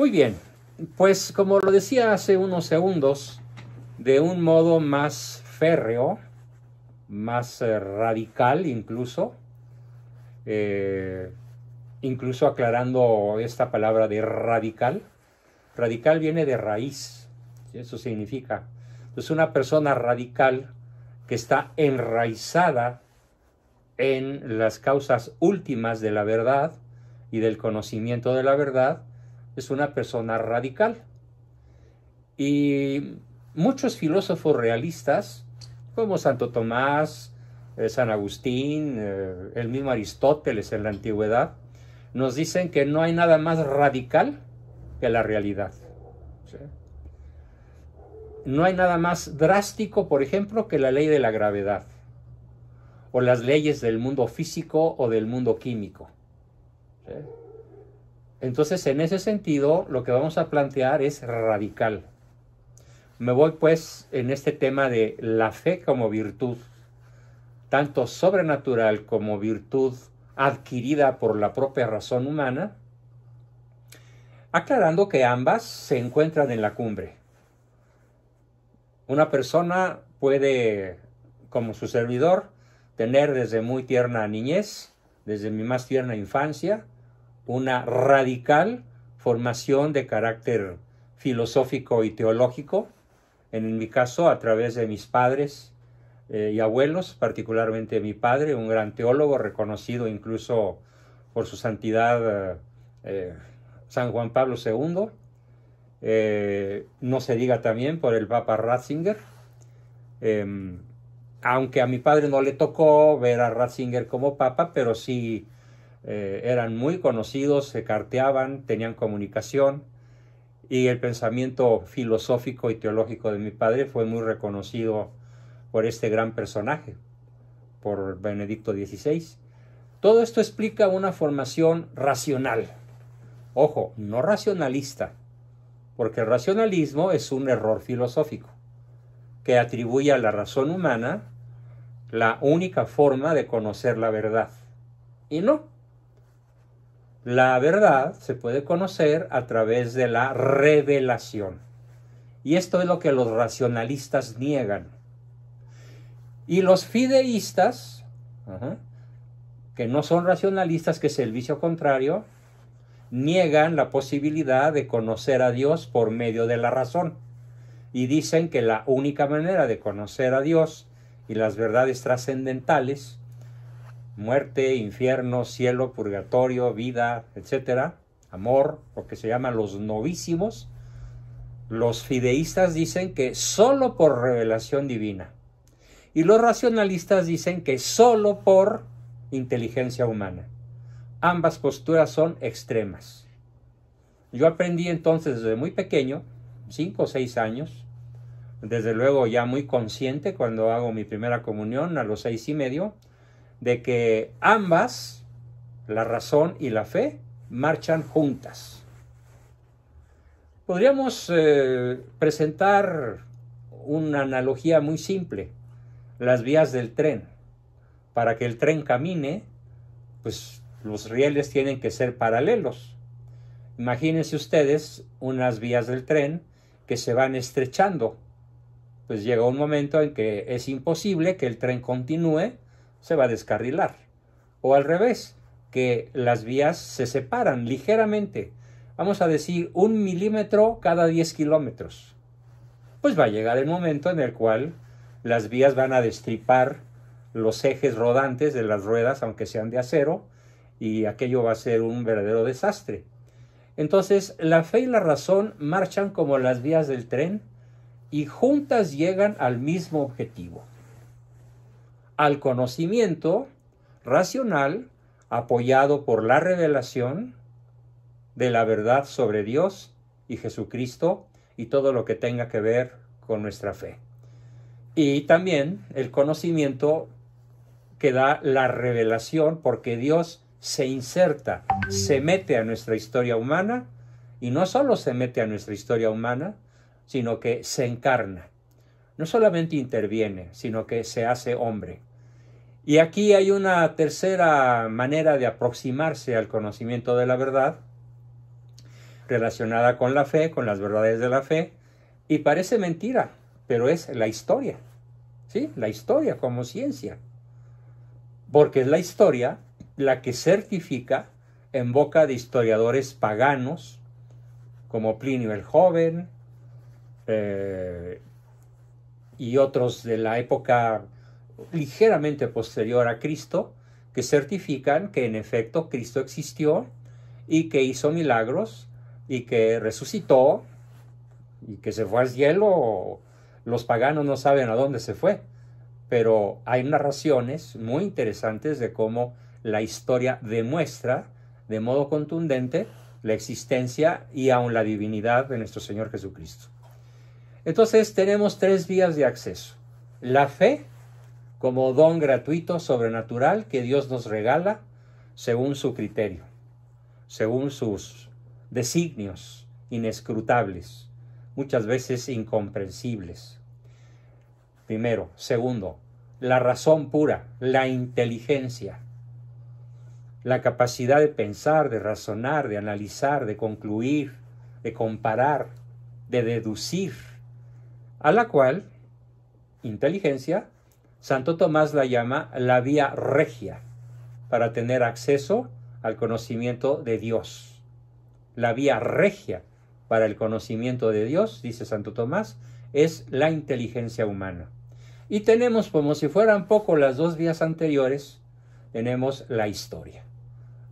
Muy bien, pues como lo decía hace unos segundos, de un modo más férreo, más radical incluso aclarando esta palabra de radical. Radical viene de raíz, ¿sí? Eso significa. Es una persona radical que está enraizada en las causas últimas de la verdad y del conocimiento de la verdad, es una persona radical. Y muchos filósofos realistas, como Santo Tomás, San Agustín, el mismo Aristóteles en la antigüedad, nos dicen que no hay nada más radical que la realidad. ¿Sí? No hay nada más drástico, por ejemplo, que la ley de la gravedad o las leyes del mundo físico o del mundo químico. ¿Sí? Entonces, en ese sentido, lo que vamos a plantear es radical. Me voy pues en este tema de la fe como virtud, tanto sobrenatural como virtud adquirida por la propia razón humana, aclarando que ambas se encuentran en la cumbre. Una persona puede, como su servidor, tener desde muy tierna niñez, desde mi más tierna infancia, una radical formación de carácter filosófico y teológico, en mi caso a través de mis padres y abuelos, particularmente mi padre, un gran teólogo reconocido incluso por su santidad San Juan Pablo II, no se diga también por el Papa Ratzinger, aunque a mi padre no le tocó ver a Ratzinger como papa, pero sí eran muy conocidos, se carteaban, tenían comunicación, y el pensamiento filosófico y teológico de mi padre fue muy reconocido por este gran personaje, por Benedicto XVI. Todo esto explica una formación racional. Ojo, no racionalista, porque el racionalismo es un error filosófico que atribuye a la razón humana la única forma de conocer la verdad. Y no. La verdad se puede conocer a través de la revelación. Y esto es lo que los racionalistas niegan. Y los fideístas, que no son racionalistas, que es el vicio contrario, niegan la posibilidad de conocer a Dios por medio de la razón. Y dicen que la única manera de conocer a Dios y las verdades trascendentales, muerte, infierno, cielo, purgatorio, vida, etcétera, amor, lo que se llaman los novísimos, los fideístas dicen que solo por revelación divina. Y los racionalistas dicen que solo por inteligencia humana. Ambas posturas son extremas. Yo aprendí entonces desde muy pequeño, 5 o 6 años, desde luego ya muy consciente cuando hago mi primera comunión a los 6 y medio, de que ambas, la razón y la fe, marchan juntas. Podríamos presentar una analogía muy simple, las vías del tren. Para que el tren camine, pues los rieles tienen que ser paralelos. Imagínense ustedes unas vías del tren que se van estrechando. Pues llega un momento en que es imposible que el tren continúe, se va a descarrilar. O al revés, que las vías se separan ligeramente. Vamos a decir 1 milímetro cada 10 kilómetros. Pues va a llegar el momento en el cual las vías van a destripar los ejes rodantes de las ruedas, aunque sean de acero, y aquello va a ser un verdadero desastre. Entonces, la fe y la razón marchan como las vías del tren y juntas llegan al mismo objetivo, al conocimiento racional apoyado por la revelación de la verdad sobre Dios y Jesucristo y todo lo que tenga que ver con nuestra fe. Y también el conocimiento que da la revelación, porque Dios se inserta, se mete a nuestra historia humana, y no solo se mete a nuestra historia humana, sino que se encarna. No solamente interviene, sino que se hace hombre. Y aquí hay una tercera manera de aproximarse al conocimiento de la verdad, relacionada con la fe, con las verdades de la fe, y parece mentira, pero es la historia, ¿sí? La historia como ciencia, porque es la historia la que certifica en boca de historiadores paganos, como Plinio el Joven, y otros de la época ligeramente posterior a Cristo, que certifican que en efecto Cristo existió y que hizo milagros y que resucitó y que se fue al cielo. Los paganos no saben a dónde se fue, pero hay narraciones muy interesantes de cómo la historia demuestra de modo contundente la existencia y aun la divinidad de nuestro Señor Jesucristo. Entonces tenemos 3 vías de acceso: la fe como don gratuito, sobrenatural, que Dios nos regala según su criterio, según sus designios inescrutables, muchas veces incomprensibles. Primero. Segundo, la razón pura, la inteligencia, la capacidad de pensar, de razonar, de analizar, de concluir, de comparar, de deducir, a la cual inteligencia Santo Tomás la llama la vía regia para tener acceso al conocimiento de Dios. La vía regia para el conocimiento de Dios, dice Santo Tomás, es la inteligencia humana. Y tenemos, como si fueran poco las 2 vías anteriores, tenemos la historia.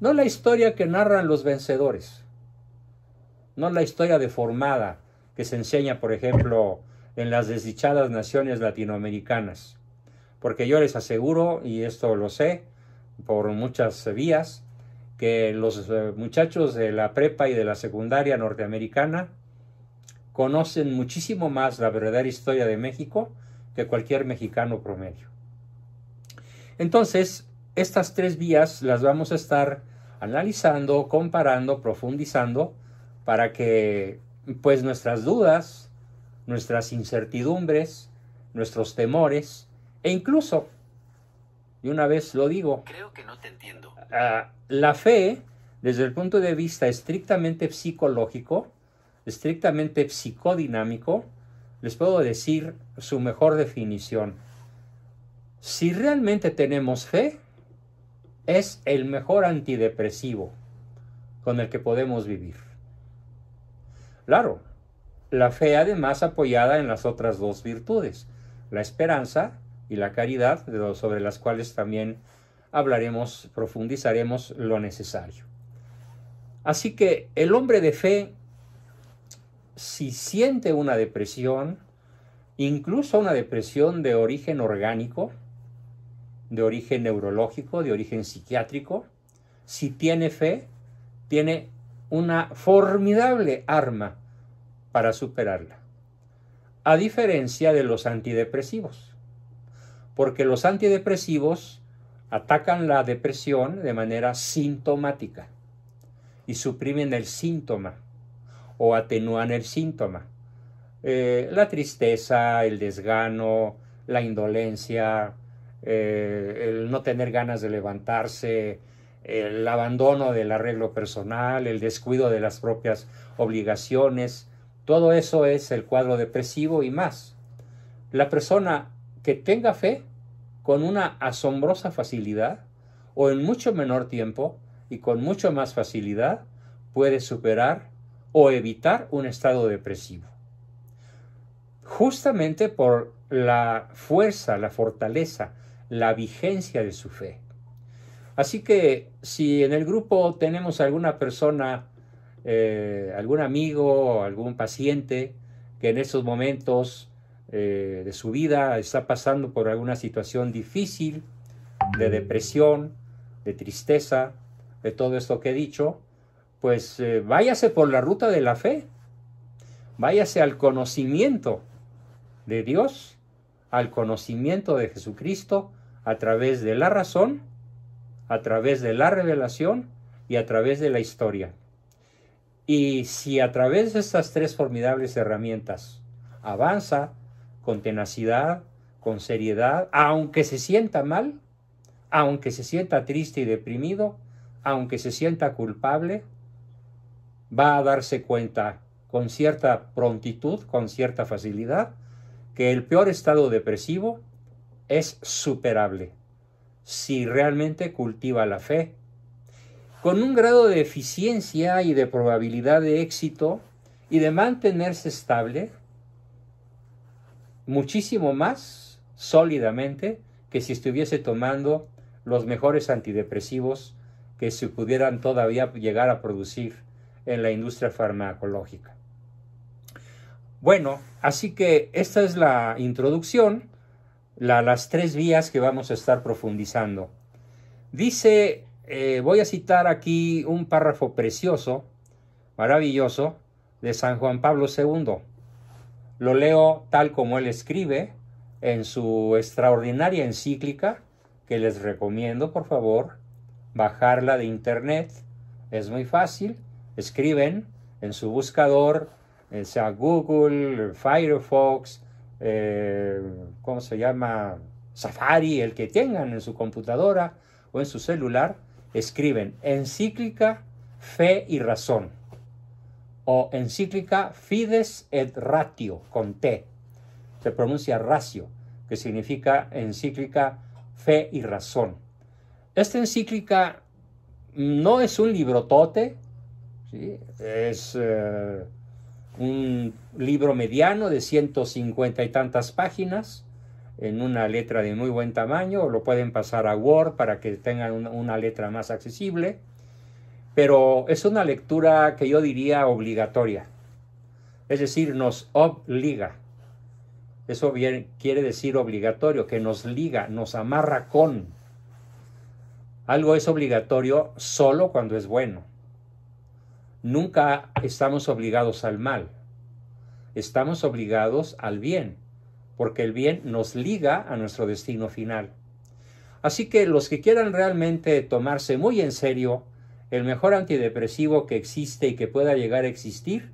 No la historia que narran los vencedores, no la historia deformada que se enseña, por ejemplo, en las desdichadas naciones latinoamericanas. Porque yo les aseguro, y esto lo sé por muchas vías, que los muchachos de la prepa y de la secundaria norteamericana conocen muchísimo más la verdadera historia de México que cualquier mexicano promedio. Entonces, estas 3 vías las vamos a estar analizando, comparando, profundizando, para que pues nuestras dudas, nuestras incertidumbres, nuestros temores, e incluso, y una vez lo digo, creo que no te entiendo. La fe, desde el punto de vista estrictamente psicológico, estrictamente psicodinámico, les puedo decir su mejor definición. Si realmente tenemos fe, es el mejor antidepresivo con el que podemos vivir. Claro, la fe además apoyada en las otras 2 virtudes, la esperanza y la caridad, sobre las cuales también hablaremos, profundizaremos lo necesario. Así que el hombre de fe, si siente una depresión, incluso una depresión de origen orgánico, de origen neurológico, de origen psiquiátrico, si tiene fe, tiene una formidable arma para superarla. A diferencia de los antidepresivos, porque los antidepresivos atacan la depresión de manera sintomática y suprimen el síntoma o atenúan el síntoma. La tristeza, el desgano, la indolencia, el no tener ganas de levantarse, el abandono del arreglo personal, el descuido de las propias obligaciones, todo eso es el cuadro depresivo y más. La persona que tenga fe, con una asombrosa facilidad, o en mucho menor tiempo y con mucho más facilidad, puede superar o evitar un estado depresivo. Justamente por la fuerza, la fortaleza, la vigencia de su fe. Así que si en el grupo tenemos alguna persona, algún amigo, algún paciente que en estos momentos de su vida está pasando por alguna situación difícil, de depresión, de tristeza, de todo esto que he dicho, pues váyase por la ruta de la fe, váyase al conocimiento de Dios, al conocimiento de Jesucristo, a través de la razón, a través de la revelación y a través de la historia. Y si a través de estas 3 formidables herramientas avanza con tenacidad, con seriedad, aunque se sienta mal, aunque se sienta triste y deprimido, aunque se sienta culpable, va a darse cuenta con cierta prontitud, con cierta facilidad, que el peor estado depresivo es superable si realmente cultiva la fe, con un grado de eficiencia y de probabilidad de éxito y de mantenerse estable muchísimo más sólidamente que si estuviese tomando los mejores antidepresivos que se pudieran todavía llegar a producir en la industria farmacológica. Bueno, así que esta es la introducción, las 3 vías que vamos a estar profundizando. Dice, voy a citar aquí un párrafo precioso, maravilloso, de San Juan Pablo II. Lo leo tal como él escribe en su extraordinaria encíclica, que les recomiendo, por favor, bajarla de internet. Es muy fácil. Escriben en su buscador, sea Google, Firefox, ¿cómo se llama? Safari, el que tengan en su computadora o en su celular. Escriben encíclica Fe y Razón o encíclica Fides et Ratio, con T. Se pronuncia ratio, que significa encíclica Fe y Razón. Esta encíclica no es un librotote, ¿sí? Es un libro mediano de 150 y tantas páginas, en una letra de muy buen tamaño, o lo pueden pasar a Word para que tengan una letra más accesible, pero es una lectura que yo diría obligatoria, es decir, nos obliga. Eso bien quiere decir obligatorio, que nos liga, nos amarra con. Algo es obligatorio solo cuando es bueno. Nunca estamos obligados al mal. Estamos obligados al bien, porque el bien nos liga a nuestro destino final. Así que los que quieran realmente tomarse muy en serio el mejor antidepresivo que existe y que pueda llegar a existir,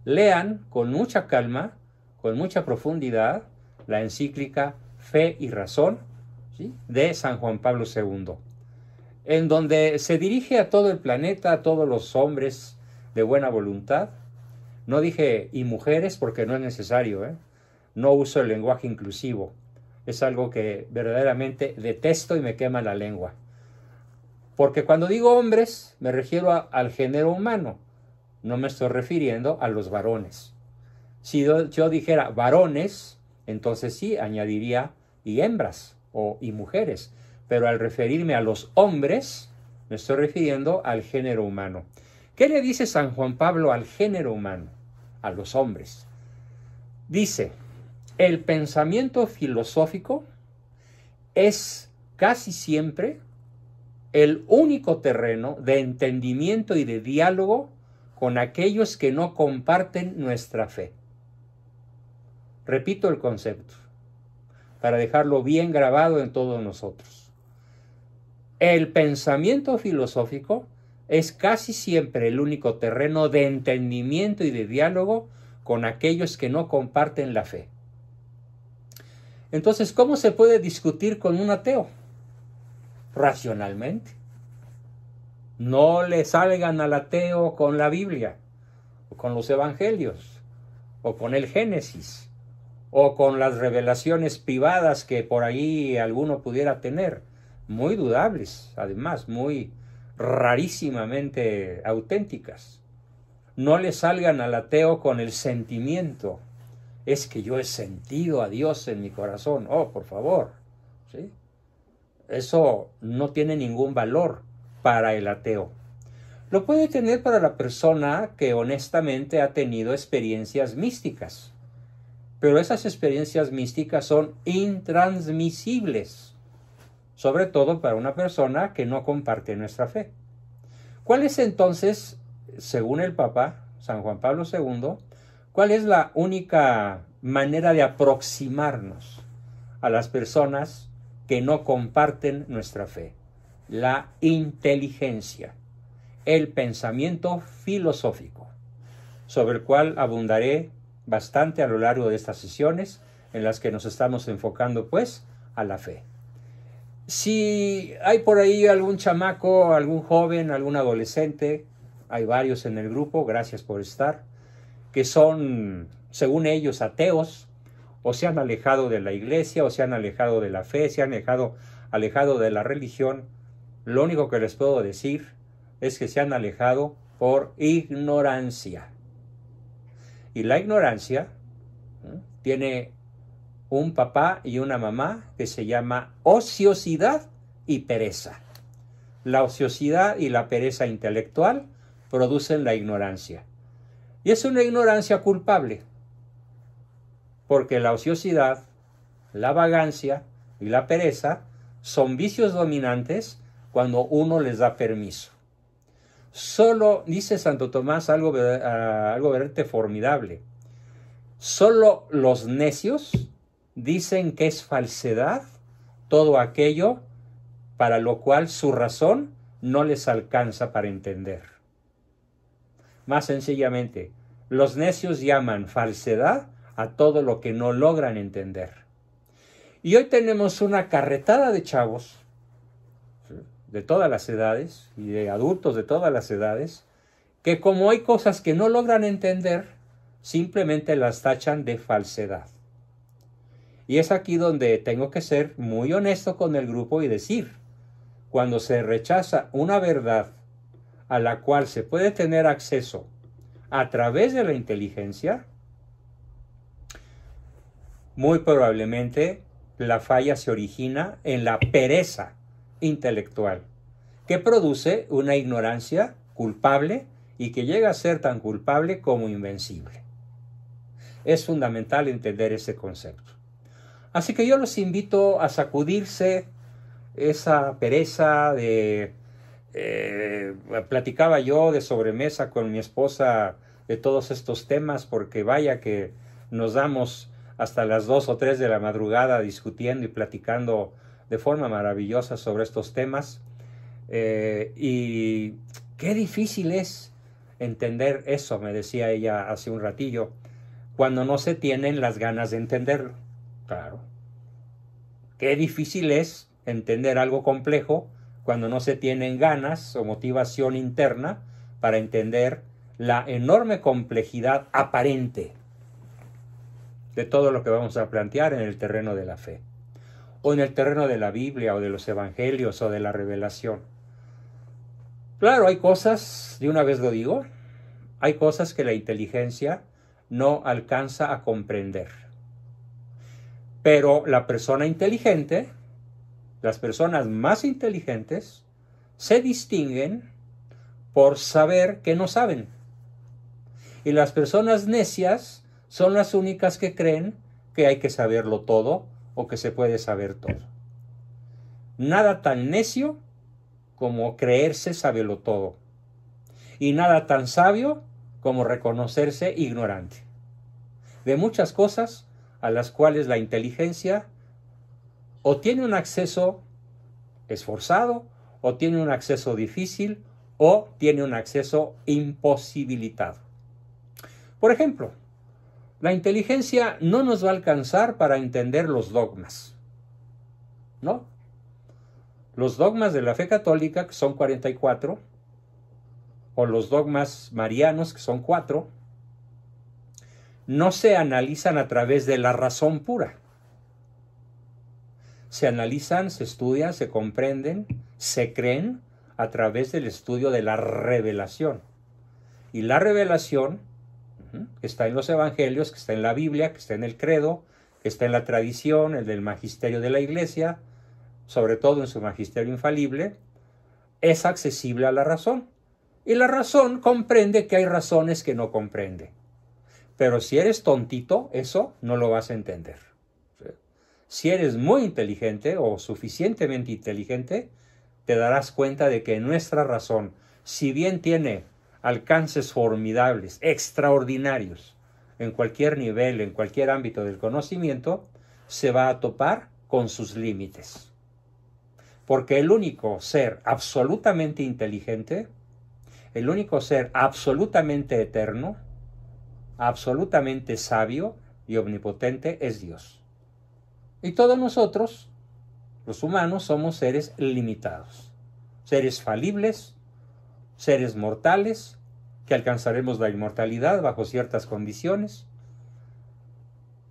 lean con mucha calma, con mucha profundidad, la encíclica Fe y Razón, ¿sí?, de San Juan Pablo II, en donde se dirige a todo el planeta, a todos los hombres de buena voluntad. No dije y mujeres porque no es necesario, no uso el lenguaje inclusivo. Es algo que verdaderamente detesto y me quema la lengua. Porque cuando digo hombres, me refiero al género humano. No me estoy refiriendo a los varones. Si yo dijera varones, entonces sí, añadiría y hembras y mujeres. Pero al referirme a los hombres, me estoy refiriendo al género humano. ¿Qué le dice San Juan Pablo al género humano? A los hombres. Dice, el pensamiento filosófico es casi siempre el único terreno de entendimiento y de diálogo con aquellos que no comparten nuestra fe. Repito el concepto, para dejarlo bien grabado en todos nosotros. El pensamiento filosófico es casi siempre el único terreno de entendimiento y de diálogo con aquellos que no comparten la fe. Entonces, ¿cómo se puede discutir con un ateo? Racionalmente. No le salgan al ateo con la Biblia, o con los evangelios, o con el Génesis, o con las revelaciones privadas que por ahí alguno pudiera tener, muy dudables, además, muy rarísimamente auténticas. No le salgan al ateo con el sentimiento. Es que yo he sentido a Dios en mi corazón. Oh, por favor, ¿sí? Eso no tiene ningún valor para el ateo. Lo puede tener para la persona que honestamente ha tenido experiencias místicas. Pero esas experiencias místicas son intransmisibles, sobre todo para una persona que no comparte nuestra fe. ¿Cuál es entonces, según el Papa San Juan Pablo II, cuál es la única manera de aproximarnos a las personas que no comparten nuestra fe? La inteligencia, el pensamiento filosófico, sobre el cual abundaré bastante a lo largo de estas sesiones en las que nos estamos enfocando pues a la fe. Si hay por ahí algún chamaco, algún joven, algún adolescente hay varios en el grupo, gracias por estar, que son, según ellos, ateos, o se han alejado de la iglesia, o se han alejado de la fe, se han alejado de la religión. Lo único que les puedo decir es que se han alejado por ignorancia. Y la ignorancia tiene un papá y una mamá que se llama ociosidad y pereza. La ociosidad y la pereza intelectual producen la ignorancia. Y es una ignorancia culpable, porque la ociosidad, la vagancia y la pereza son vicios dominantes cuando uno les da permiso. Solo, dice Santo Tomás, algo verdaderamente formidable, solo los necios dicen que es falsedad todo aquello para lo cual su razón no les alcanza para entender. Más sencillamente, los necios llaman falsedad a todo lo que no logran entender. Y hoy tenemos una carretada de chavos de todas las edades y de adultos de todas las edades que, como hay cosas que no logran entender, simplemente las tachan de falsedad. Y es aquí donde tengo que ser muy honesto con el grupo y decir, cuando se rechaza una verdad a la cual se puede tener acceso a través de la inteligencia, muy probablemente la falla se origina en la pereza intelectual, que produce una ignorancia culpable y que llega a ser tan culpable como invencible. Es fundamental entender ese concepto. Así que yo los invito a sacudirse esa pereza de... platicaba yo de sobremesa con mi esposa de todos estos temas, porque vaya que nos damos hasta las 2 o 3 de la madrugada discutiendo y platicando de forma maravillosa sobre estos temas. Y qué difícil es entender eso, me decía ella hace un ratillo, cuando no se tienen las ganas de entenderlo. Claro. Qué difícil es entender algo complejo cuando no se tienen ganas o motivación interna para entender la enorme complejidad aparente de todo lo que vamos a plantear en el terreno de la fe, o en el terreno de la Biblia, o de los evangelios, o de la revelación. Claro, hay cosas, de una vez lo digo, hay cosas que la inteligencia no alcanza a comprender. Pero la persona inteligente, las personas más inteligentes, se distinguen por saber que no saben. Y las personas necias son las únicas que creen que hay que saberlo todo o que se puede saber todo. Nada tan necio como creerse saberlo todo. Y nada tan sabio como reconocerse ignorante de muchas cosas a las cuales la inteligencia o tiene un acceso esforzado, o tiene un acceso difícil, o tiene un acceso imposibilitado. Por ejemplo, la inteligencia no nos va a alcanzar para entender los dogmas, ¿no? Los dogmas de la fe católica, que son 44, o los dogmas marianos, que son 4, no se analizan a través de la razón pura. Se analizan, se estudian, se comprenden, se creen a través del estudio de la revelación. Y la revelación que está en los evangelios, que está en la Biblia, que está en el credo, que está en la tradición, el del magisterio de la iglesia, sobre todo en su magisterio infalible, es accesible a la razón. Y la razón comprende que hay razones que no comprende. Pero si eres tontito, eso no lo vas a entender. Si eres muy inteligente o suficientemente inteligente, te darás cuenta de que nuestra razón, si bien tiene alcances formidables, extraordinarios, en cualquier nivel, en cualquier ámbito del conocimiento, se va a topar con sus límites. Porque el único ser absolutamente inteligente, el único ser absolutamente eterno, absolutamente sabio y omnipotente es Dios. Y todos nosotros, los humanos, somos seres limitados, seres falibles, seres mortales, que alcanzaremos la inmortalidad bajo ciertas condiciones.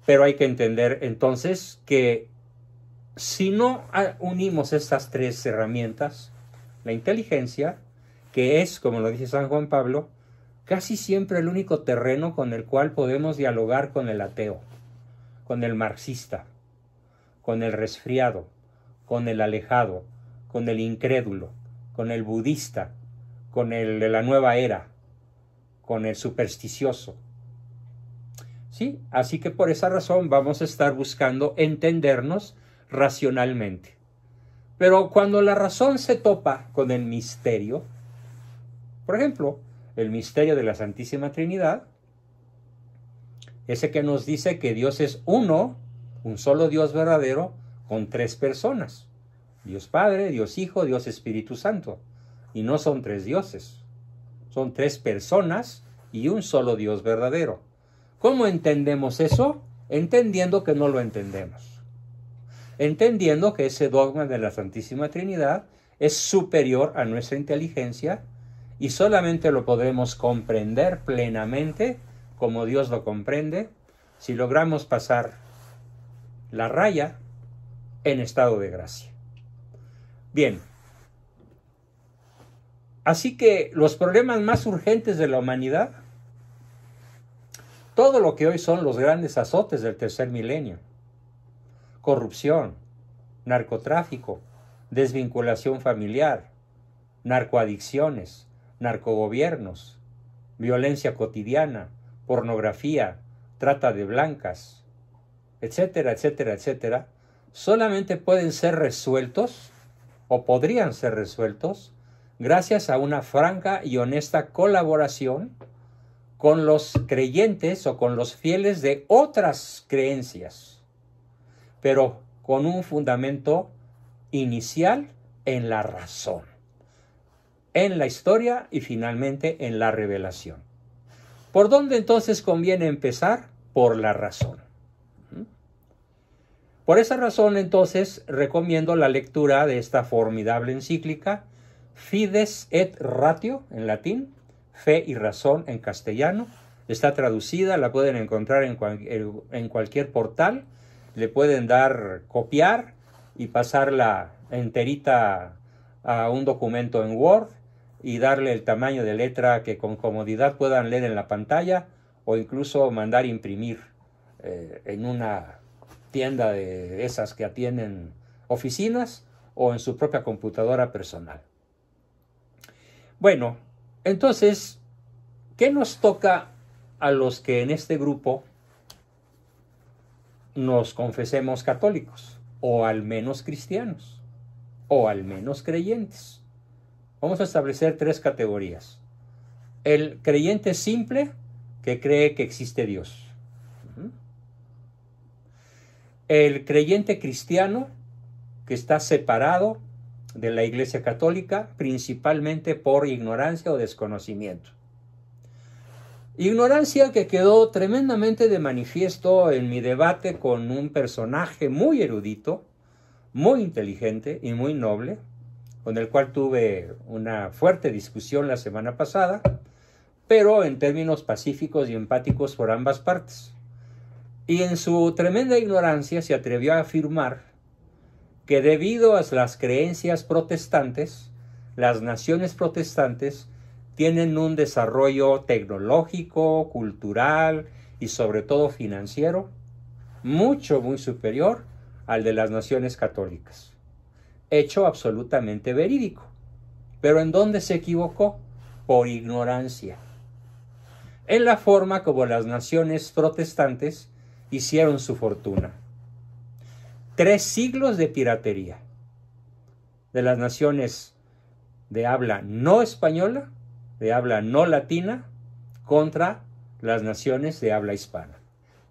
Pero hay que entender entonces que si no unimos estas tres herramientas, la inteligencia, que es, como lo dice San Juan Pablo, casi siempre el único terreno con el cual podemos dialogar con el ateo, con el marxista, con el resfriado, con el alejado, con el incrédulo, con el budista, con el de la nueva era, con el supersticioso. ¿Sí? Así que por esa razón vamos a estar buscando entendernos racionalmente. Pero cuando la razón se topa con el misterio, por ejemplo, el misterio de la Santísima Trinidad, ese que nos dice que Dios es uno, un solo Dios verdadero, con tres personas. Dios Padre, Dios Hijo, Dios Espíritu Santo. Y no son tres dioses. Son tres personas y un solo Dios verdadero. ¿Cómo entendemos eso? Entendiendo que no lo entendemos. Entendiendo que ese dogma de la Santísima Trinidad es superior a nuestra inteligencia y solamente lo podremos comprender plenamente como Dios lo comprende si logramos pasar la raya en estado de gracia. Bien, así que los problemas más urgentes de la humanidad, todo lo que hoy son los grandes azotes del tercer milenio, corrupción, narcotráfico, desvinculación familiar, narcoadicciones, narcogobiernos, violencia cotidiana, pornografía, trata de blancas, etcétera, etcétera, etcétera, solamente pueden ser resueltos o podrían ser resueltos gracias a una franca y honesta colaboración con los creyentes o con los fieles de otras creencias, pero con un fundamento inicial en la razón, en la historia y finalmente en la revelación. ¿Por dónde entonces conviene empezar? Por la razón. Por esa razón entonces recomiendo la lectura de esta formidable encíclica Fides et Ratio en latín, Fe y Razón en castellano. Está traducida, la pueden encontrar en cualquier portal, le pueden dar copiar y pasarla enterita a un documento en Word y darle el tamaño de letra que con comodidad puedan leer en la pantalla o incluso mandar imprimir en una tienda de esas que atienden oficinas o en su propia computadora personal. Bueno, entonces, ¿qué nos toca a los que en este grupo nos confesemos católicos, o al menos cristianos, o al menos creyentes? Vamos a establecer tres categorías. El creyente simple, que cree que existe Dios. El creyente cristiano, que está separado de la Iglesia Católica, principalmente por ignorancia o desconocimiento. Ignorancia que quedó tremendamente de manifiesto en mi debate con un personaje muy erudito, muy inteligente y muy noble, con el cual tuve una fuerte discusión la semana pasada, pero en términos pacíficos y empáticos por ambas partes. Y en su tremenda ignorancia se atrevió a afirmar que debido a las creencias protestantes, las naciones protestantes tienen un desarrollo tecnológico, cultural y sobre todo financiero muy superior al de las naciones católicas. Hecho absolutamente verídico. ¿Pero en dónde se equivocó? Por ignorancia. En la forma como las naciones protestantes hicieron su fortuna. 3 siglos de piratería de las naciones de habla no española, de habla no latina, contra las naciones de habla hispana.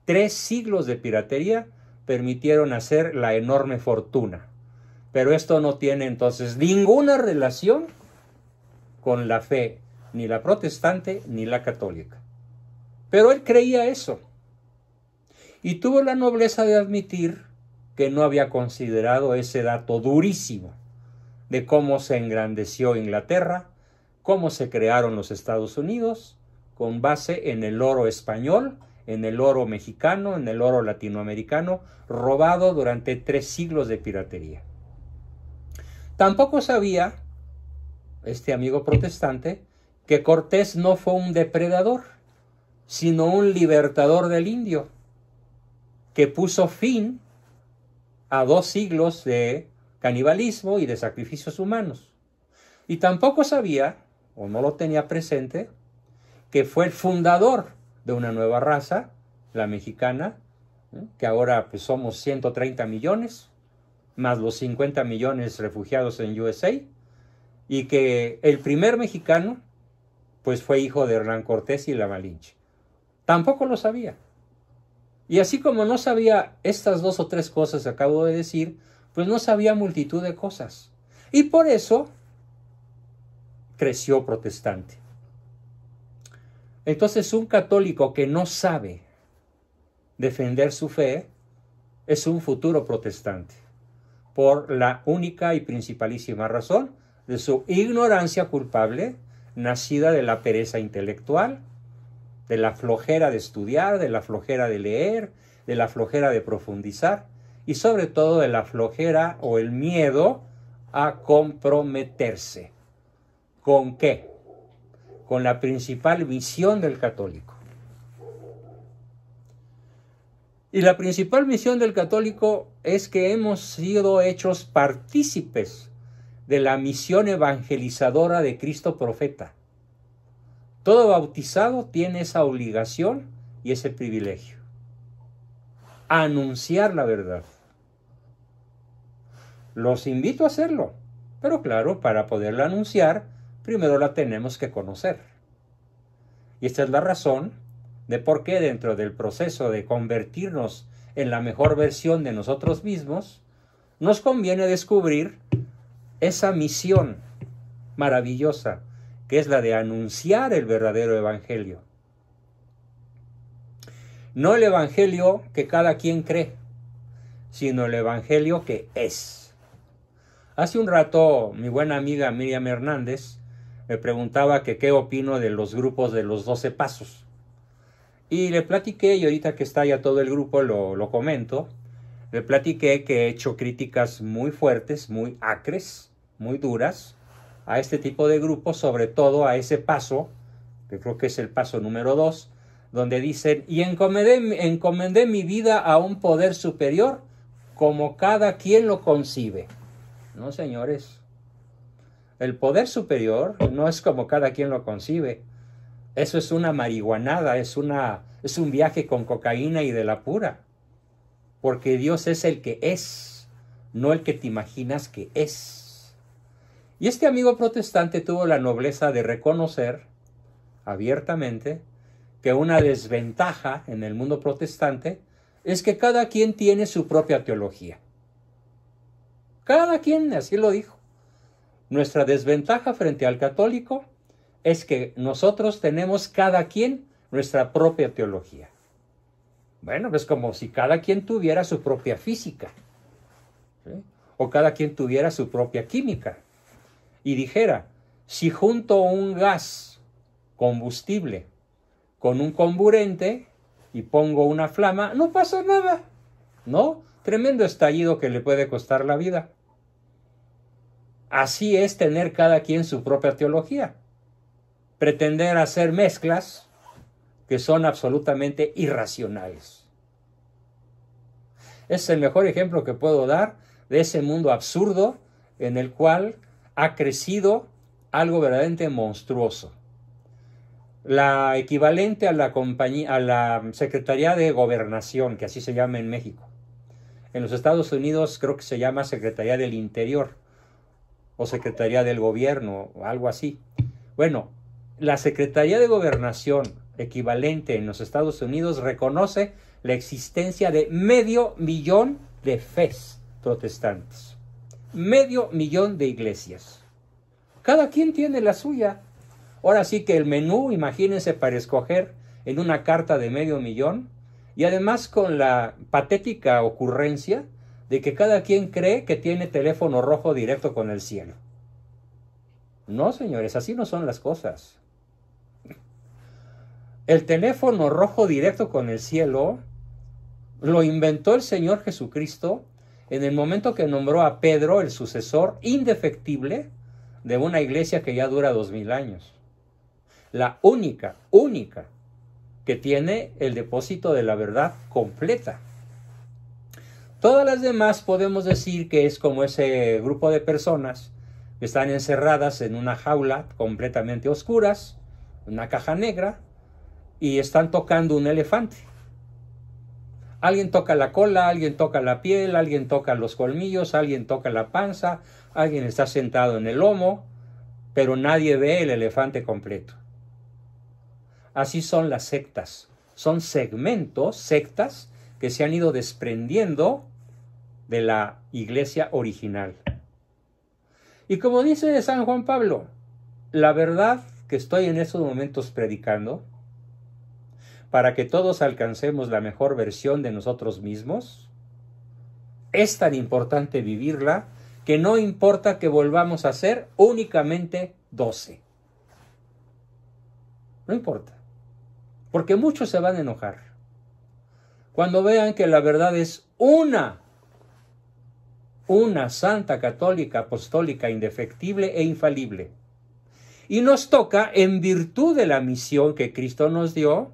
3 siglos de piratería permitieron hacer la enorme fortuna. Pero esto no tiene entonces ninguna relación con la fe, ni la protestante ni la católica. Pero él creía eso. Y tuvo la nobleza de admitir que no había considerado ese dato durísimo de cómo se engrandeció Inglaterra, cómo se crearon los Estados Unidos, con base en el oro español, en el oro mexicano, en el oro latinoamericano, robado durante 3 siglos de piratería. Tampoco sabía este amigo protestante que Cortés no fue un depredador, sino un libertador del indio, que puso fin a 2 siglos de canibalismo y de sacrificios humanos. Y tampoco sabía, o no lo tenía presente, que fue el fundador de una nueva raza, la mexicana, que ahora pues somos 130 millones, más los 50 millones refugiados en USA, y que el primer mexicano pues fue hijo de Hernán Cortés y la Malinche. Tampoco lo sabía. Y así como no sabía estas 2 o 3 cosas que acabo de decir, pues no sabía multitud de cosas. Y por eso creció protestante. Entonces, un católico que no sabe defender su fe es un futuro protestante, por la única y principalísima razón de su ignorancia culpable, nacida de la pereza intelectual, de la flojera de estudiar, de la flojera de leer, de la flojera de profundizar y sobre todo de la flojera o el miedo a comprometerse. ¿Con qué? Con la principal misión del católico. Y la principal misión del católico es que hemos sido hechos partícipes de la misión evangelizadora de Cristo profeta. Todo bautizado tiene esa obligación y ese privilegio. Anunciar la verdad. Los invito a hacerlo, pero claro, para poderla anunciar, primero la tenemos que conocer. Y esta es la razón de por qué dentro del proceso de convertirnos en la mejor versión de nosotros mismos, nos conviene descubrir esa misión maravillosa que es la de anunciar el verdadero evangelio. No el evangelio que cada quien cree, sino el evangelio que es. Hace un rato mi buena amiga Miriam Hernández me preguntaba que qué opino de los grupos de los 12 pasos. Y le platiqué, y ahorita que está ya todo el grupo lo comento, le platiqué que he hecho críticas muy fuertes, muy acres, muy duras, a este tipo de grupos, sobre todo a ese paso, que creo que es el paso número 2, donde dicen, y encomendé mi vida a un poder superior, como cada quien lo concibe. No, señores, el poder superior no es como cada quien lo concibe. Eso es una marihuanada, es un viaje con cocaína y de la pura. Porque Dios es el que es, no el que te imaginas que es. Y este amigo protestante tuvo la nobleza de reconocer abiertamente que una desventaja en el mundo protestante es que cada quien tiene su propia teología. Cada quien, así lo dijo. Nuestra desventaja frente al católico es que nosotros tenemos cada quien nuestra propia teología. Bueno, es como si cada quien tuviera su propia física, ¿sí? O cada quien tuviera su propia química. Y dijera, si junto un gas combustible con un comburente y pongo una flama, no pasa nada, ¿no? Tremendo estallido que le puede costar la vida. Así es tener cada quien su propia teología. Pretender hacer mezclas que son absolutamente irracionales. Es el mejor ejemplo que puedo dar de ese mundo absurdo en el cual ha crecido algo verdaderamente monstruoso. La equivalente a la Secretaría de Gobernación, que así se llama en México. En los Estados Unidos creo que se llama Secretaría del Interior o Secretaría del Gobierno o algo así. Bueno, la Secretaría de Gobernación equivalente en los Estados Unidos reconoce la existencia de 500,000 de fes protestantes. 500,000 de iglesias. Cada quien tiene la suya. Ahora sí que el menú, imagínense, para escoger en una carta de 500,000 y además con la patética ocurrencia de que cada quien cree que tiene teléfono rojo directo con el cielo. No, señores, así no son las cosas. El teléfono rojo directo con el cielo lo inventó el Señor Jesucristo en el momento que nombró a Pedro el sucesor indefectible de una iglesia que ya dura 2000 años. La única que tiene el depósito de la verdad completa. Todas las demás podemos decir que es como ese grupo de personas que están encerradas en una jaula completamente oscuras, una caja negra, y están tocando un elefante. Alguien toca la cola, alguien toca la piel, alguien toca los colmillos, alguien toca la panza, alguien está sentado en el lomo, pero nadie ve el elefante completo. Así son las sectas. Son segmentos, sectas, que se han ido desprendiendo de la iglesia original. Y como dice San Juan Pablo, la verdad que estoy en estos momentos predicando, para que todos alcancemos la mejor versión de nosotros mismos, es tan importante vivirla que no importa que volvamos a ser únicamente 12. No importa. Porque muchos se van a enojar cuando vean que la verdad es una santa, católica, apostólica, indefectible e infalible. Y nos toca, en virtud de la misión que Cristo nos dio,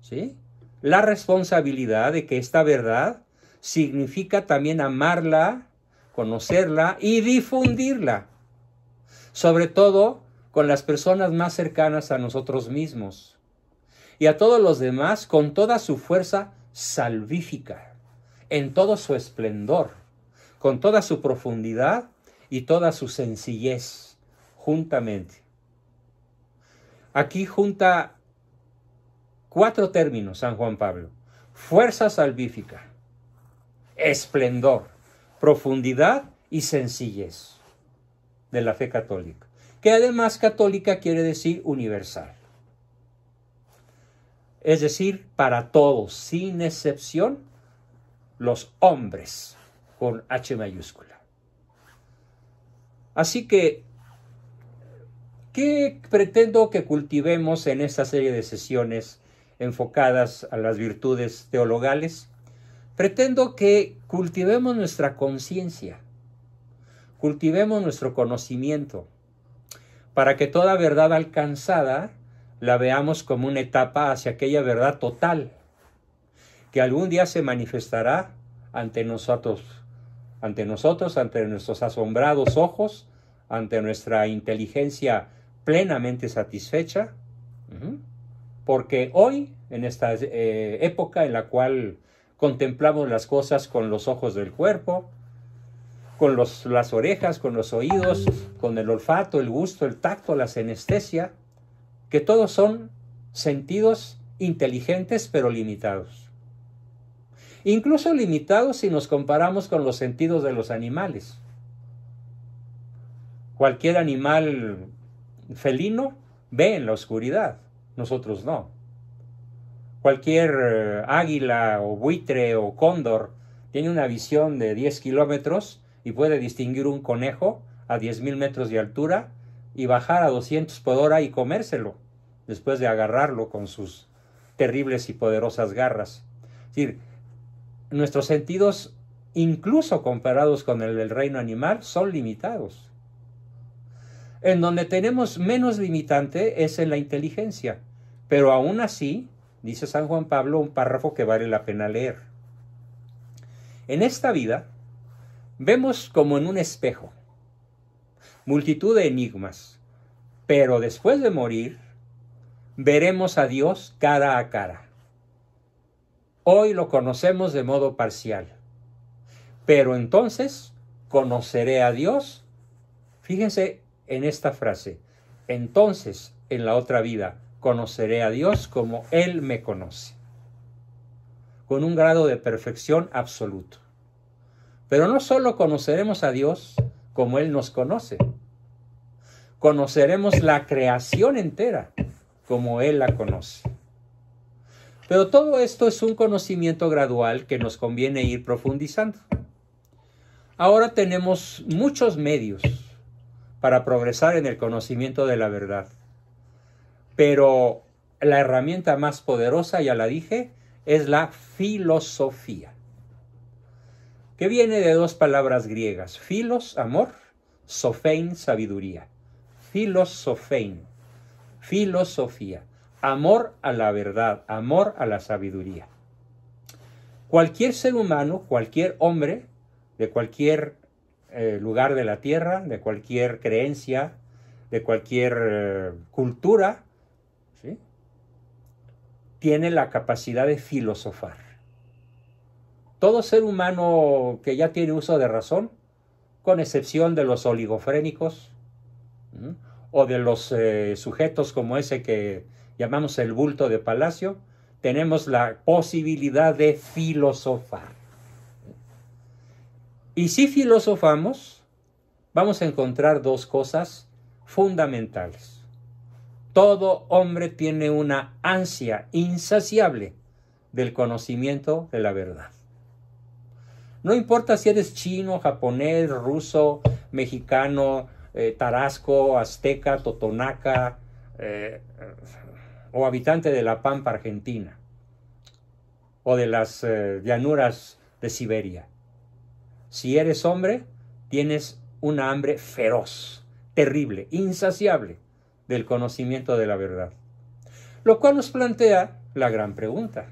¿sí?, la responsabilidad de que esta verdad significa también amarla, conocerla y difundirla, sobre todo con las personas más cercanas a nosotros mismos y a todos los demás con toda su fuerza salvífica, en todo su esplendor, con toda su profundidad y toda su sencillez, juntamente. Aquí junta 4 términos San Juan Pablo: fuerza salvífica, esplendor, profundidad y sencillez de la fe católica, que además católica quiere decir universal. Es decir, para todos, sin excepción, los hombres, con H mayúscula. Así que, ¿qué pretendo que cultivemos en esta serie de sesiones enfocadas a las virtudes teologales? Pretendo que cultivemos nuestra conciencia, cultivemos nuestro conocimiento, para que toda verdad alcanzada la veamos como una etapa hacia aquella verdad total, que algún día se manifestará ante nosotros, ante nuestros asombrados ojos, ante nuestra inteligencia plenamente satisfecha, porque hoy, en esta época en la cual contemplamos las cosas con los ojos del cuerpo, con las orejas, con los oídos, con el olfato, el gusto, el tacto, la sinestesia, que todos son sentidos inteligentes pero limitados. Incluso limitados si nos comparamos con los sentidos de los animales. Cualquier animal felino ve en la oscuridad, nosotros no. Cualquier águila o buitre o cóndor tiene una visión de 10 kilómetros y puede distinguir un conejo a 10,000 metros de altura y bajar a 200 por hora y comérselo, después de agarrarlo con sus terribles y poderosas garras. Es decir, nuestros sentidos, incluso comparados con el del reino animal, son limitados. En donde tenemos menos limitante es en la inteligencia, pero aún así, dice San Juan Pablo, un párrafo que vale la pena leer. En esta vida, vemos como en un espejo, multitud de enigmas, pero después de morir, veremos a Dios cara a cara. Hoy lo conocemos de modo parcial, pero entonces conoceré a Dios. Fíjense en esta frase: entonces en la otra vida conoceré a Dios como Él me conoce, con un grado de perfección absoluto. Pero no solo conoceremos a Dios como Él nos conoce, conoceremos la creación entera como Él la conoce. Pero todo esto es un conocimiento gradual que nos conviene ir profundizando. Ahora tenemos muchos medios para progresar en el conocimiento de la verdad. Pero la herramienta más poderosa, ya la dije, es la filosofía, que viene de dos palabras griegas: philos, amor, sophein, sabiduría. Filosophein, filosofía, amor a la verdad, amor a la sabiduría. Cualquier ser humano, cualquier hombre, de cualquier lugar de la tierra, de cualquier creencia, de cualquier cultura, ¿sí?, tiene la capacidad de filosofar. Todo ser humano que ya tiene uso de razón, con excepción de los oligofrénicos, ¿sí?, o de los sujetos como ese que llamamos el bulto de palacio, tenemos la posibilidad de filosofar. Y si filosofamos, vamos a encontrar dos cosas fundamentales. Todo hombre tiene una ansia insaciable del conocimiento de la verdad. No importa si eres chino, japonés, ruso, mexicano, tarasco, azteca, totonaca, o habitante de la Pampa Argentina, o de las llanuras de Siberia. Si eres hombre, tienes una hambre feroz, terrible, insaciable del conocimiento de la verdad. Lo cual nos plantea la gran pregunta: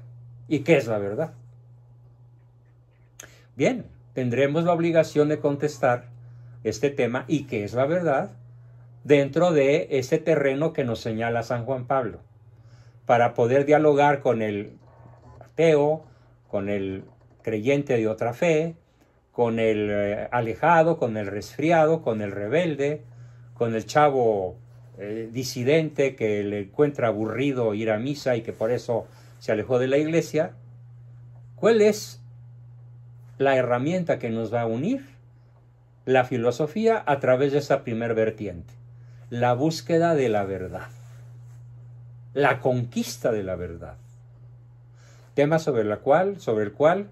¿y qué es la verdad? Bien, tendremos la obligación de contestar este tema, ¿y qué es la verdad?, dentro de ese terreno que nos señala San Juan Pablo, para poder dialogar con el ateo, con el creyente de otra fe, con el alejado, con el resfriado, con el rebelde, con el chavo disidente que le encuentra aburrido ir a misa y que por eso se alejó de la iglesia. ¿Cuál es la herramienta que nos va a unir? La filosofía, a través de esa primer vertiente, la búsqueda de la verdad, la conquista de la verdad. Tema sobre el cual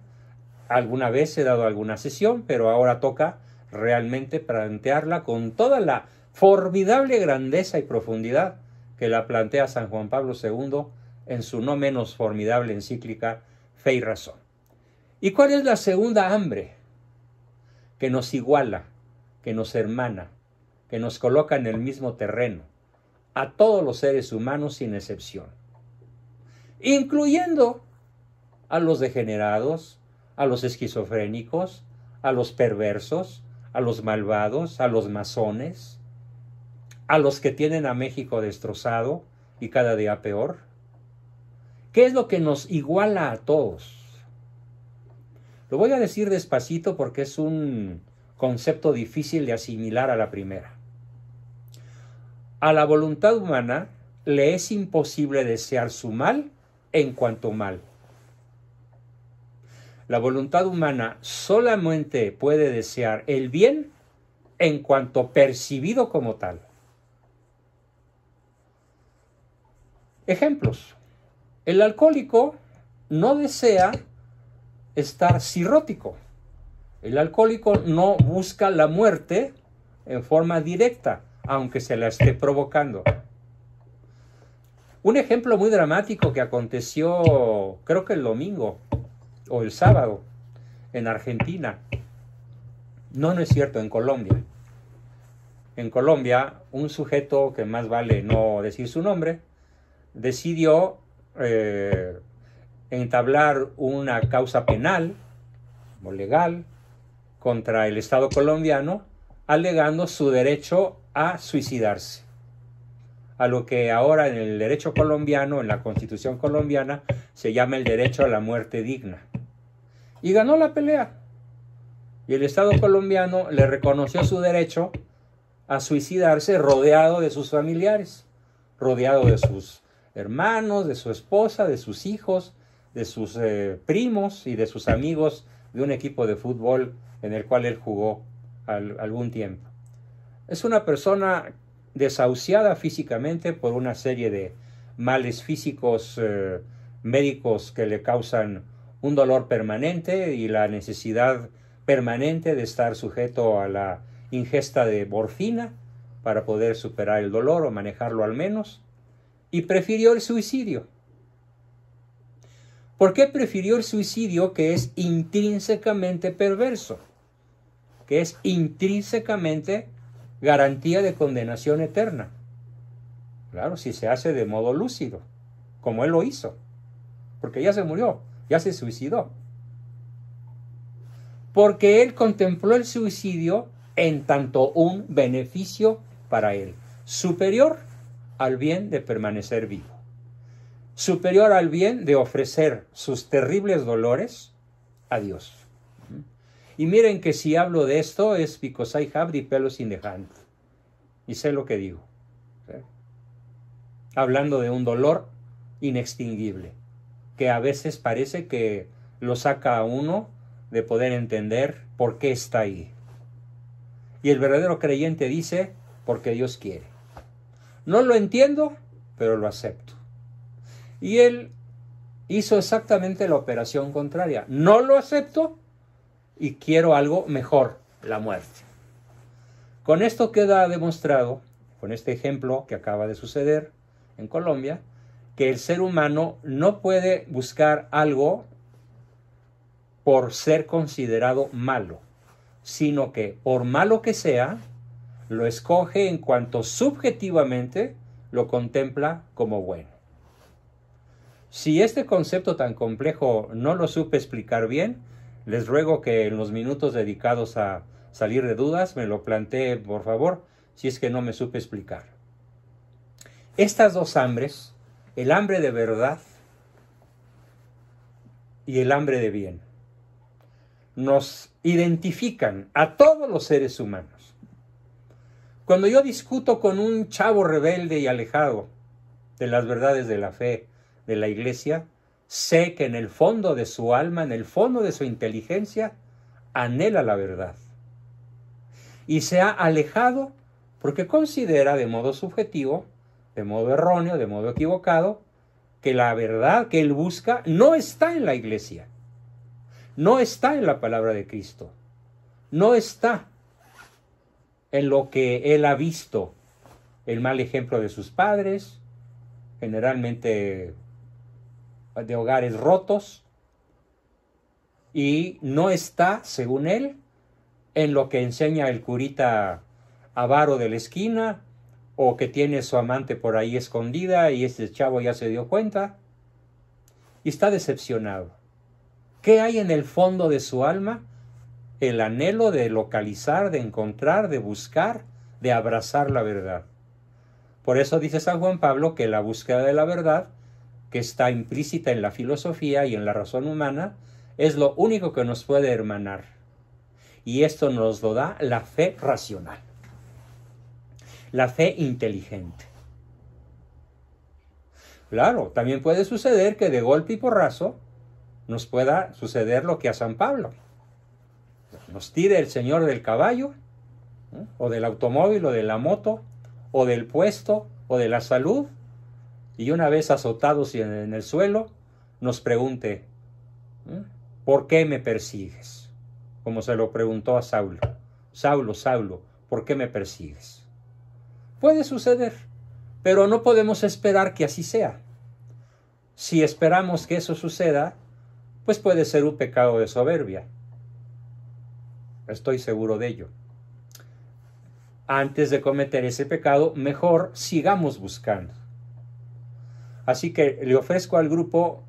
alguna vez he dado alguna sesión, pero ahora toca realmente plantearla con toda la formidable grandeza y profundidad que la plantea San Juan Pablo II en su no menos formidable encíclica Fe y Razón. ¿Y cuál es la segunda hambre que nos iguala, que nos hermana, que nos coloca en el mismo terreno a todos los seres humanos sin excepción, incluyendo a los degenerados, a los esquizofrénicos, a los perversos, a los malvados, a los masones, a los que tienen a México destrozado y cada día peor? ¿Qué es lo que nos iguala a todos? Lo voy a decir despacito porque es un concepto difícil de asimilar a la primera. A la voluntad humana le es imposible desear su mal en cuanto mal. La voluntad humana solamente puede desear el bien en cuanto percibido como tal. Ejemplos. El alcohólico no desea estar cirrótico. El alcohólico no busca la muerte en forma directa, aunque se la esté provocando. Un ejemplo muy dramático que aconteció, creo que el domingo o el sábado, en Argentina. No es cierto, en Colombia. En Colombia, un sujeto, que más vale no decir su nombre, decidió entablar una causa penal o legal contra el Estado colombiano, alegando su derecho a suicidarse, a lo que ahora en el derecho colombiano, en la Constitución colombiana, se llama el derecho a la muerte digna. Y ganó la pelea. Y el Estado colombiano le reconoció su derecho a suicidarse rodeado de sus familiares, rodeado de sus hermanos, de su esposa, de sus hijos, de sus primos y de sus amigos de un equipo de fútbol en el cual él jugó algún tiempo. Es una persona desahuciada físicamente por una serie de males físicos médicos que le causan un dolor permanente y la necesidad permanente de estar sujeto a la ingesta de morfina para poder superar el dolor o manejarlo al menos, y prefirió el suicidio. ¿Por qué prefirió el suicidio, que es intrínsecamente perverso? Que es intrínsecamente garantía de condenación eterna. Claro, si se hace de modo lúcido, como él lo hizo, porque ya se murió, ya se suicidó. Porque él contempló el suicidio en tanto un beneficio para él, superior al bien de permanecer vivo, superior al bien de ofrecer sus terribles dolores a Dios. Y miren que si hablo de esto es because I have the fellows in the hand. Y sé lo que digo. ¿Sí? Hablando de un dolor inextinguible, que a veces parece que lo saca a uno de poder entender por qué está ahí. Y el verdadero creyente dice, porque Dios quiere. No lo entiendo, pero lo acepto. Y él hizo exactamente la operación contraria. No lo acepto y quiero algo mejor, la muerte. Con esto queda demostrado, con este ejemplo que acaba de suceder en Colombia, que el ser humano no puede buscar algo por ser considerado malo, sino que por malo que sea, lo escoge en cuanto subjetivamente lo contempla como bueno. Si este concepto tan complejo no lo supe explicar bien, les ruego que en los minutos dedicados a salir de dudas me lo plantee, por favor, si es que no me supe explicar. Estas dos hambres, el hambre de verdad y el hambre de bien, nos identifican a todos los seres humanos. Cuando yo discuto con un chavo rebelde y alejado de las verdades de la fe, de la iglesia, sé que en el fondo de su alma, en el fondo de su inteligencia, anhela la verdad. Y se ha alejado porque considera de modo subjetivo, de modo erróneo, de modo equivocado, que la verdad que él busca no está en la iglesia, no está en la palabra de Cristo, no está en lo que él ha visto, el mal ejemplo de sus padres, generalmente de hogares rotos, y no está, según él, en lo que enseña el curita avaro de la esquina, o que tiene su amante por ahí escondida y este chavo ya se dio cuenta, y está decepcionado. ¿Qué hay en el fondo de su alma? El anhelo de localizar, de encontrar, de buscar, de abrazar la verdad. Por eso dice San Juan Pablo que la búsqueda de la verdad, que está implícita en la filosofía y en la razón humana, es lo único que nos puede hermanar. Y esto nos lo da la fe racional, la fe inteligente. Claro, también puede suceder que de golpe y porrazo nos pueda suceder lo que a San Pablo. Nos tire el señor del caballo, o del automóvil, o de la moto, o del puesto, o de la salud, y una vez azotados en el suelo, nos pregunte, ¿por qué me persigues? Como se lo preguntó a Saulo. Saulo, Saulo, ¿por qué me persigues? Puede suceder, pero no podemos esperar que así sea. Si esperamos que eso suceda, pues puede ser un pecado de soberbia. Estoy seguro de ello. Antes de cometer ese pecado, mejor sigamos buscando. Así que le ofrezco al grupo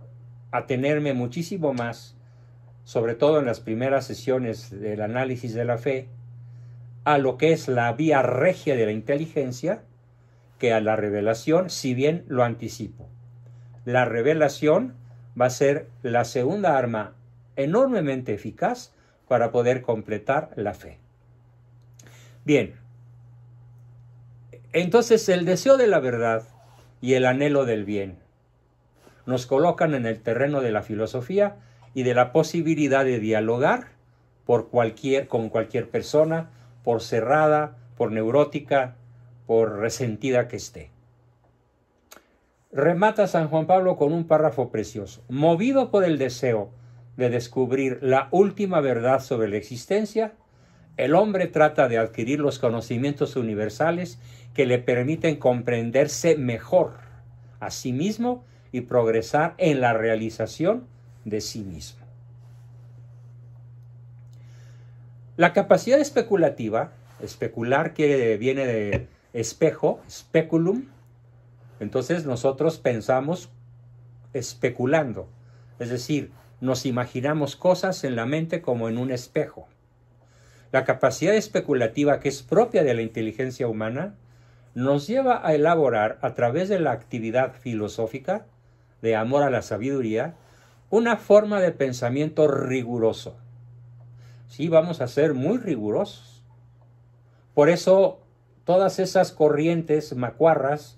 atenerme muchísimo más, sobre todo en las primeras sesiones del análisis de la fe, a lo que es la vía regia de la inteligencia, que a la revelación, si bien lo anticipo. La revelación va a ser la segunda arma enormemente eficaz para poder completar la fe. Bien, entonces el deseo de la verdad y el anhelo del bien nos colocan en el terreno de la filosofía y de la posibilidad de dialogar con cualquier persona, por cerrada, por neurótica, por resentida que esté. Remata San Juan Pablo con un párrafo precioso. Movido por el deseo de descubrir la última verdad sobre la existencia, El hombre trata de adquirir los conocimientos universales que le permiten comprenderse mejor a sí mismo y progresar en la realización de sí mismo. La capacidad especulativa, especular viene de espejo, speculum. Entonces nosotros pensamos especulando, es decir, nos imaginamos cosas en la mente como en un espejo. La capacidad especulativa, que es propia de la inteligencia humana, nos lleva a elaborar, a través de la actividad filosófica de amor a la sabiduría, una forma de pensamiento riguroso. Sí, vamos a ser muy rigurosos. Por eso, todas esas corrientes macuarras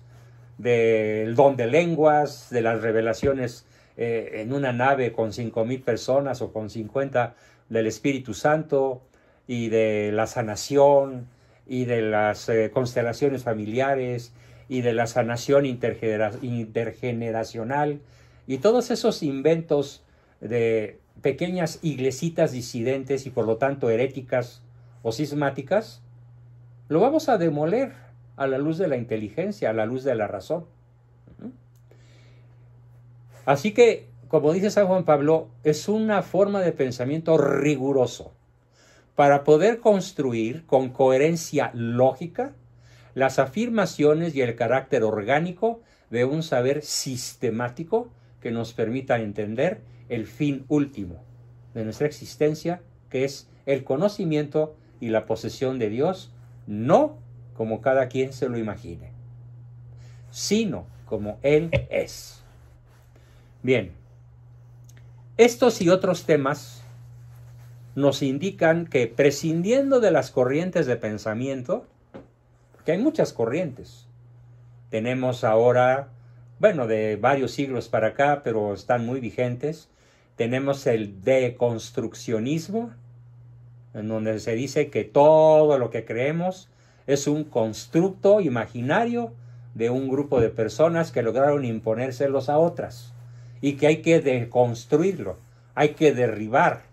del don de lenguas, de las revelaciones en una nave con 5,000 personas o con 50 del Espíritu Santo, y de la sanación, y de las constelaciones familiares, y de la sanación intergeneracional, y todos esos inventos de pequeñas iglesitas disidentes y por lo tanto heréticas o cismáticas, lo vamos a demoler a la luz de la inteligencia, a la luz de la razón. Así que, como dice San Juan Pablo, es una forma de pensamiento riguroso para poder construir con coherencia lógica las afirmaciones y el carácter orgánico de un saber sistemático que nos permita entender el fin último de nuestra existencia, que es el conocimiento y la posesión de Dios, no como cada quien se lo imagine, sino como Él es. Bien, estos y otros temas nos indican que, prescindiendo de las corrientes de pensamiento, porque hay muchas corrientes, tenemos ahora, bueno, de varios siglos para acá, pero están muy vigentes, tenemos el deconstruccionismo, en donde se dice que todo lo que creemos es un constructo imaginario de un grupo de personas que lograron imponérselos a otras, y que hay que deconstruirlo, hay que derribar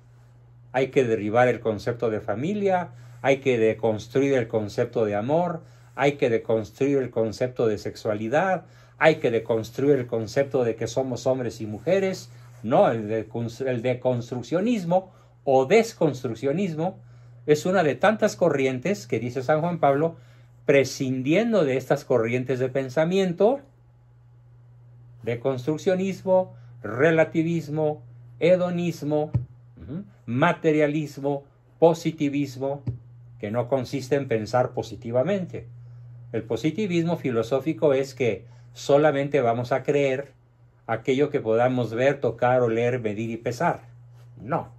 el concepto de familia, hay que deconstruir el concepto de amor, hay que deconstruir el concepto de sexualidad, hay que deconstruir el concepto de que somos hombres y mujeres. No, el deconstruccionismo o desconstruccionismo es una de tantas corrientes que dice San Juan Pablo, prescindiendo de estas corrientes de pensamiento, deconstruccionismo, relativismo, hedonismo, materialismo, positivismo, que no consiste en pensar positivamente. El positivismo filosófico es que solamente vamos a creer aquello que podamos ver, tocar, oler, medir y pesar. No,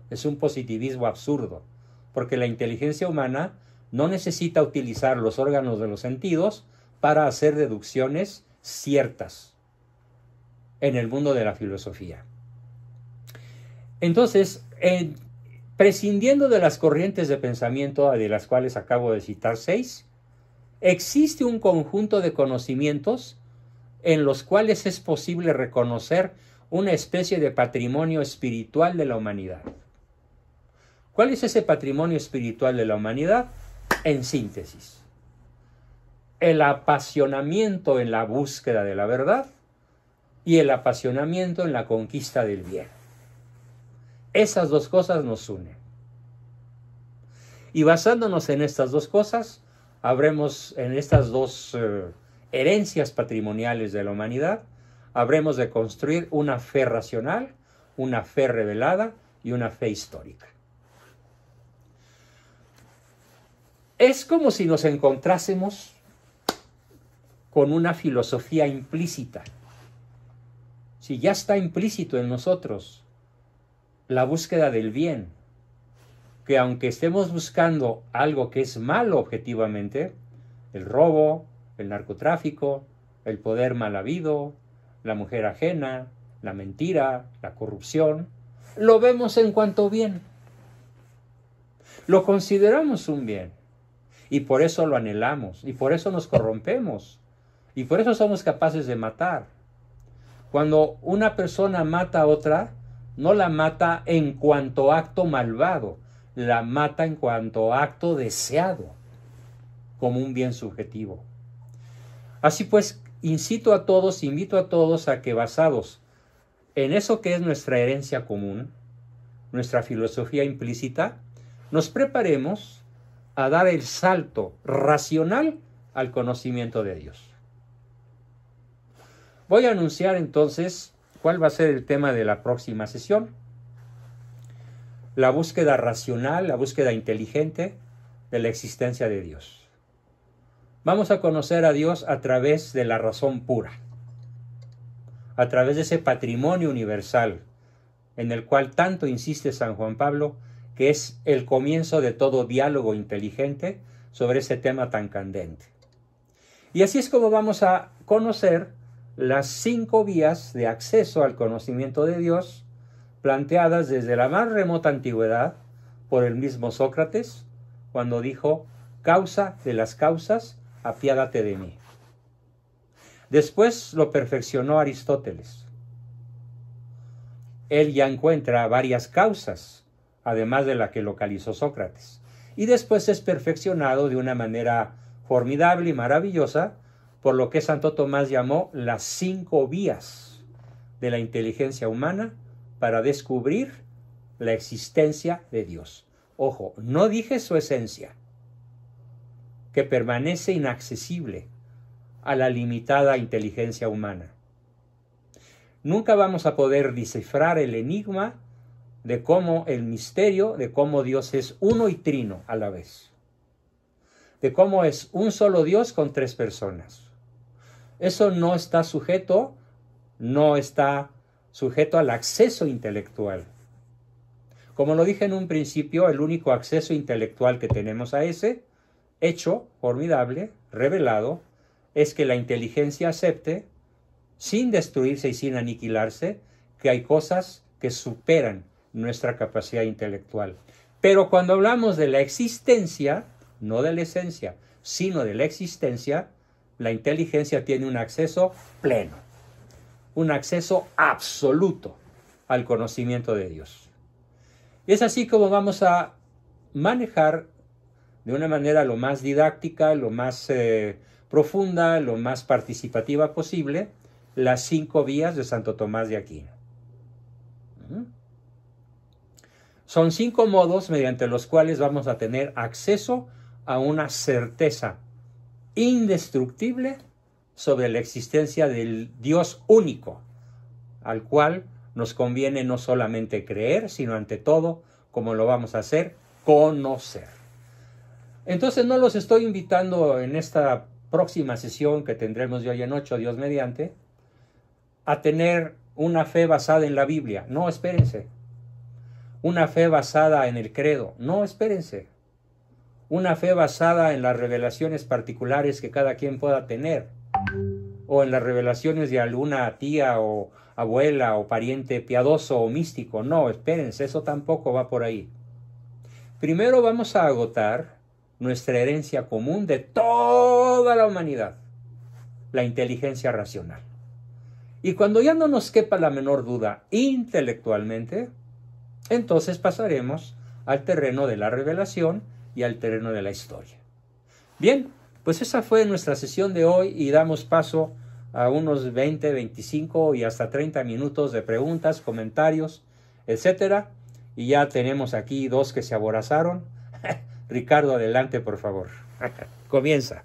es un positivismo absurdo, porque la inteligencia humana no necesita utilizar los órganos de los sentidos para hacer deducciones ciertas en el mundo de la filosofía. Entonces, prescindiendo de las corrientes de pensamiento, de las cuales acabo de citar 6, existe un conjunto de conocimientos en los cuales es posible reconocer una especie de patrimonio espiritual de la humanidad. ¿Cuál es ese patrimonio espiritual de la humanidad? En síntesis, el apasionamiento en la búsqueda de la verdad y el apasionamiento en la conquista del bien. Esas dos cosas nos unen. Y basándonos en estas dos cosas, habremos, en estas dos herencias patrimoniales de la humanidad, habremos de construir una fe racional, una fe revelada y una fe histórica. Es como si nos encontrásemos con una filosofía implícita. Si ya está implícito en nosotros la búsqueda del bien, que aunque estemos buscando algo que es malo objetivamente, el robo, el narcotráfico, el poder mal habido, la mujer ajena, la mentira, la corrupción, lo vemos en cuanto bien. Lo consideramos un bien y por eso lo anhelamos y por eso nos corrompemos y por eso somos capaces de matar. Cuando una persona mata a otra, no la mata en cuanto acto malvado, la mata en cuanto acto deseado, como un bien subjetivo. Así pues, invito a todos a que, basados en eso que es nuestra herencia común, nuestra filosofía implícita, nos preparemos a dar el salto racional al conocimiento de Dios. Voy a anunciar entonces cuál va a ser el tema de la próxima sesión. La búsqueda racional, la búsqueda inteligente de la existencia de Dios. Vamos a conocer a Dios a través de la razón pura, a través de ese patrimonio universal en el cual tanto insiste San Juan Pablo, que es el comienzo de todo diálogo inteligente sobre ese tema tan candente. Y así es como vamos a conocer las 5 vías de acceso al conocimiento de Dios, planteadas desde la más remota antigüedad por el mismo Sócrates, cuando dijo: causa de las causas, apiádate de mí. Después lo perfeccionó Aristóteles. Él ya encuentra varias causas, además de la que localizó Sócrates. Y después es perfeccionado de una manera formidable y maravillosa por lo que Santo Tomás llamó las 5 vías de la inteligencia humana para descubrir la existencia de Dios. Ojo, no dije su esencia, que permanece inaccesible a la limitada inteligencia humana. Nunca vamos a poder descifrar el enigma de cómo el misterio, de cómo Dios es uno y trino a la vez, de cómo es un solo Dios con 3 personas. Eso no está sujeto al acceso intelectual. Como lo dije en un principio, el único acceso intelectual que tenemos a ese hecho formidable, revelado, es que la inteligencia acepte, sin destruirse y sin aniquilarse, que hay cosas que superan nuestra capacidad intelectual. Pero cuando hablamos de la existencia, no de la esencia, sino de la existencia, la inteligencia tiene un acceso pleno, un acceso absoluto al conocimiento de Dios. Y es así como vamos a manejar de una manera lo más didáctica, lo más profunda, lo más participativa posible, las 5 vías de Santo Tomás de Aquino. Son 5 modos mediante los cuales vamos a tener acceso a una certeza indestructible sobre la existencia del Dios único, al cual nos conviene no solamente creer, sino ante todo, como lo vamos a hacer, conocer. Entonces no los estoy invitando en esta próxima sesión que tendremos de hoy en 8, Dios mediante, a tener una fe basada en la Biblia. No, espérense. Una fe basada en el credo. No, espérense. Una fe basada en las revelaciones particulares que cada quien pueda tener, o en las revelaciones de alguna tía o abuela o pariente piadoso o místico. No, espérense, eso tampoco va por ahí. Primero vamos a agotar nuestra herencia común de toda la humanidad, la inteligencia racional. Y cuando ya no nos quepa la menor duda intelectualmente, entonces pasaremos al terreno de la revelación y al terreno de la historia. Bien, pues esa fue nuestra sesión de hoy y damos paso a unos 20, 25 y hasta 30 minutos de preguntas, comentarios, etcétera. Y ya tenemos aquí 2 que se aborazaron. Ricardo, adelante, por favor. Comienza.